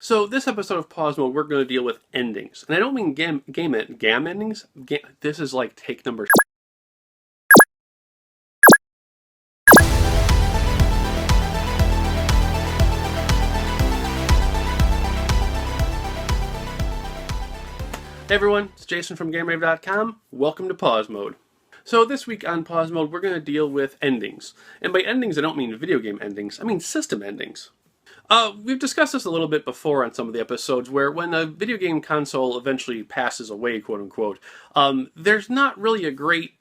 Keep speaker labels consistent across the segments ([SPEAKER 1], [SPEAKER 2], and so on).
[SPEAKER 1] So this episode of Pause Mode, we're going to deal with endings, and I don't mean game endings. This is like take number. Hey everyone, it's Jason from GameRaveTV. Welcome to Pause Mode. So this week on Pause Mode, we're going to deal with endings, and by endings I don't mean video game endings. I mean system endings. We've discussed this a little bit before on some of the episodes, where when a video game console eventually passes away, quote unquote, there's not really a great,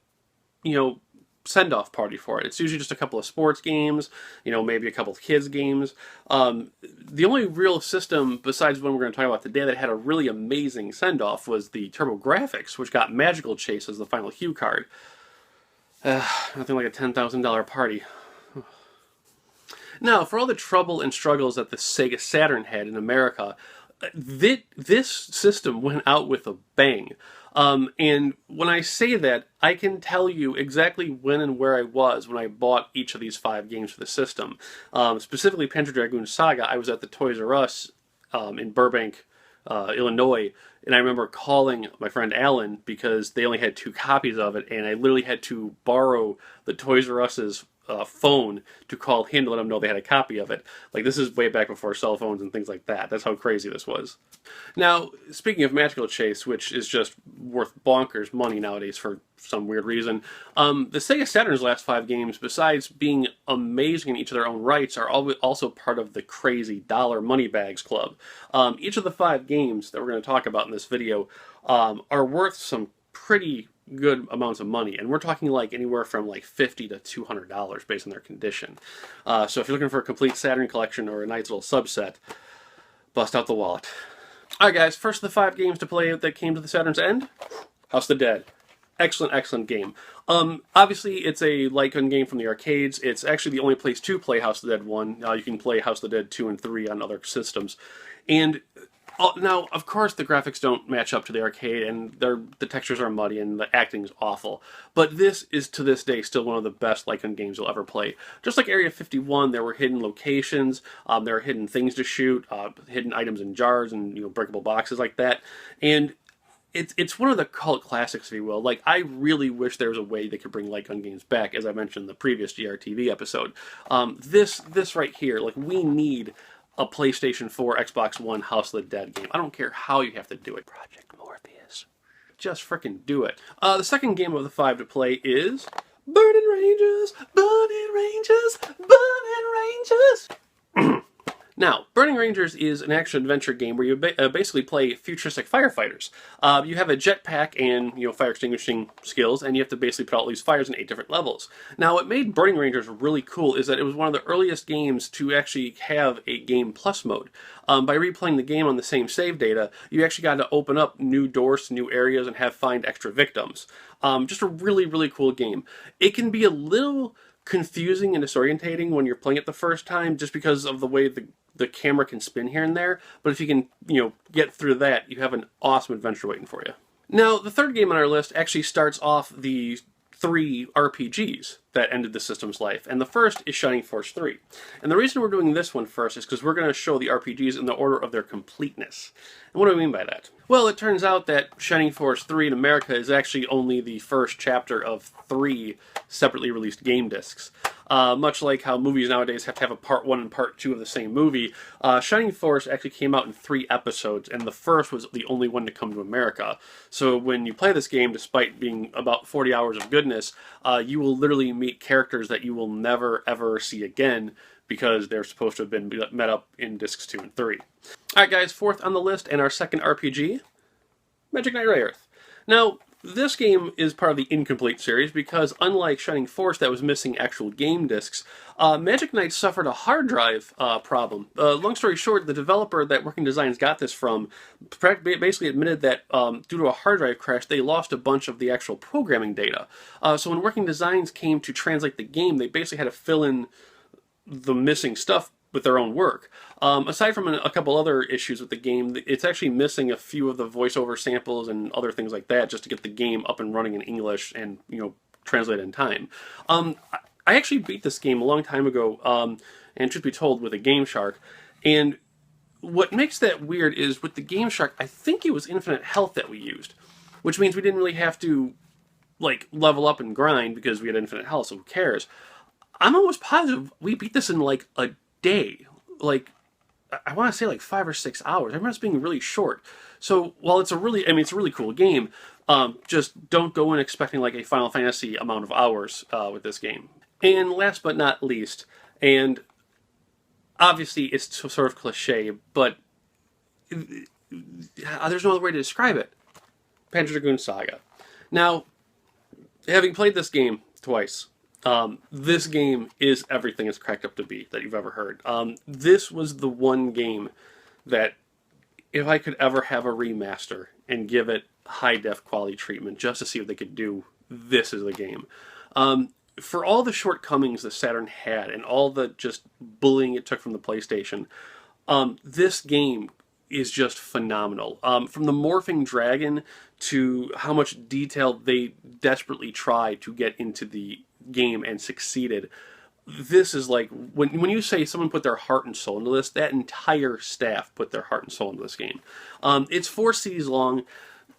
[SPEAKER 1] send-off party for it. It's usually just a couple of sports games, maybe a couple of kids games. The only real system, besides one we're going to talk about today, that had a really amazing send-off was the TurboGrafx, which got Magical Chase as the final cue card. Nothing like a $10,000 party. Now, for all the trouble and struggles that the Sega Saturn had in America, this system went out with a bang. And when I say that, I can tell you exactly when and where I was when I bought each of these 5 games for the system. Specifically, Panzer Dragoon Saga, I was at the Toys R Us in Burbank, Illinois, and I remember calling my friend Alan because they only had 2 copies of it, and I literally had to borrow the Toys R Us's phone to call him to let him know they had a copy of it. Like, this is way back before cell phones and things like that. That's how crazy this was. Now, speaking of Magical Chase, which is just worth bonkers money nowadays for some weird reason, the Sega Saturn's last 5 games, besides being amazing in each of their own rights, are also part of the crazy dollar money bags club. Each of the 5 games that we're going to talk about in this video are worth some pretty good amounts of money, and we're talking like anywhere from like $50 to $200 based on their condition. So if you're looking for a complete Saturn collection or a nice little subset, bust out the wallet. Alright guys, first of the 5 games to play that came to the Saturn's end, House of the Dead. Excellent game. Obviously it's a light gun game from the arcades. It's actually the only place to play House of the Dead 1. You can play House of the Dead 2 and 3 on other systems. And now, of course, the graphics don't match up to the arcade, and the textures are muddy, and the acting's awful. But this is, to this day, still one of the best light gun games you'll ever play. Just like Area 51, there were hidden locations, there were hidden things to shoot, hidden items in jars, and breakable boxes like that. And it's one of the cult classics, if you will. Like, I really wish there was a way they could bring light gun games back, as I mentioned in the previous GRTV episode. This right here, like, we need a PlayStation 4, Xbox One, House of the Dead game. I don't care how you have to do it. Project Morpheus. Just frickin' do it. The second game of the 5 to play is Burning Rangers, Burning Rangers, Burning Rangers. Now, Burning Rangers is an action-adventure game where you basically play futuristic firefighters. You have a jetpack and fire extinguishing skills, and you have to basically put out all these fires in 8 different levels. Now, what made Burning Rangers really cool is that it was one of the earliest games to actually have a Game Plus mode. By replaying the game on the same save data, you actually got to open up new doors to new areas and find extra victims. Just a really cool game. It can be a little confusing and disorientating when you're playing it the first time, just because of the way the camera can spin here and there, but if you can, get through that, you have an awesome adventure waiting for you. Now, the third game on our list actually starts off the 3 RPGs that ended the system's life, and the first is Shining Force 3. And the reason we're doing this one first is because we're going to show the RPGs in the order of their completeness. And what do I mean by that? Well, it turns out that Shining Force 3 in America is actually only the first chapter of 3 separately released game discs. Much like how movies nowadays have to have a part 1 and part 2 of the same movie, Shining Force actually came out in 3 episodes, and the first was the only one to come to America. So when you play this game, despite being about 40 hours of goodness, you will literally meet characters that you will never ever see again, because they're supposed to have been met up in discs 2 and 3. Alright guys, fourth on the list, and our second RPG, Magic Knight Rayearth. Now, this game is part of the incomplete series because, unlike Shining Force that was missing actual game discs, Magic Knight suffered a hard drive problem. Long story short, the developer that Working Designs got this from basically admitted that due to a hard drive crash, they lost a bunch of the actual programming data. So when Working Designs came to translate the game, they basically had to fill in the missing stuff with their own work. Aside from a couple other issues with the game, it's actually missing a few of the voiceover samples and other things like that just to get the game up and running in English and, translate in time. I actually beat this game a long time ago, and truth be told, with a Game Shark, and what makes that weird is with the Game Shark, I think it was infinite health that we used, which means we didn't really have to like level up and grind because we had infinite health, so who cares? I'm almost positive we beat this in like a day. Like, I want to say like 5 or 6 hours. I remember it's being really short. So while it's a really, I mean, it's a really cool game, just don't go in expecting like a Final Fantasy amount of hours with this game. And last but not least, and obviously it's sort of cliche, but there's no other way to describe it. Panzer Dragoon Saga. Now, having played this game twice, this game is everything it's cracked up to be that you've ever heard. This was the one game that, if I could ever have a remaster and give it high-def quality treatment just to see what they could do, this is the game. For all the shortcomings the Saturn had and all the just bullying it took from the PlayStation, this game is just phenomenal. From the morphing dragon to how much detail they desperately tried to get into the game and succeeded. This is like, when you say someone put their heart and soul into this, that entire staff put their heart and soul into this game. It's 4 CDs long.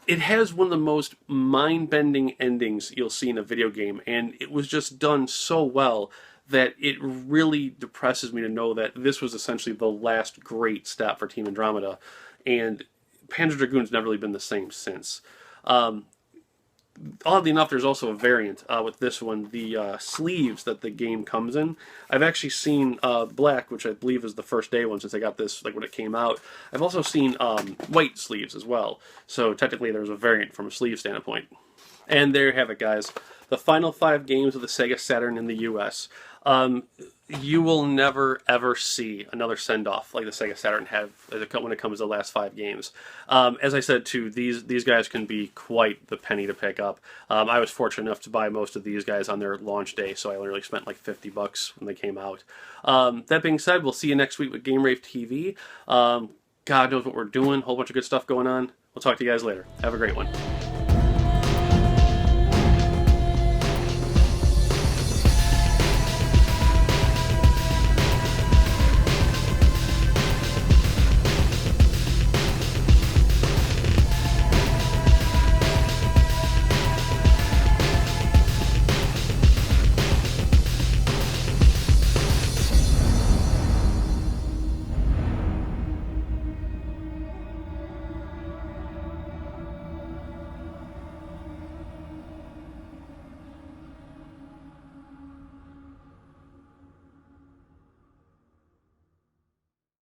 [SPEAKER 1] It has one of the most mind-bending endings you'll see in a video game, and it was just done so well that it really depresses me to know that this was essentially the last great step for Team Andromeda, and Panzer Dragoon's never really been the same since. Oddly enough, there's also a variant with this one, the sleeves that the game comes in. I've actually seen black, which I believe is the first day one since I got this, like when it came out. I've also seen white sleeves as well, so technically there's a variant from a sleeve standpoint. And there you have it, guys. The final 5 games of the Sega Saturn in the US. You will never, ever see another send-off like the Sega Saturn have when it comes to the last 5 games. As I said, too, these guys can be quite the penny to pick up. I was fortunate enough to buy most of these guys on their launch day, so I literally spent like $50 when they came out. That being said, we'll see you next week with GameRaveTV. God knows what we're doing. A whole bunch of good stuff going on. We'll talk to you guys later. Have a great one.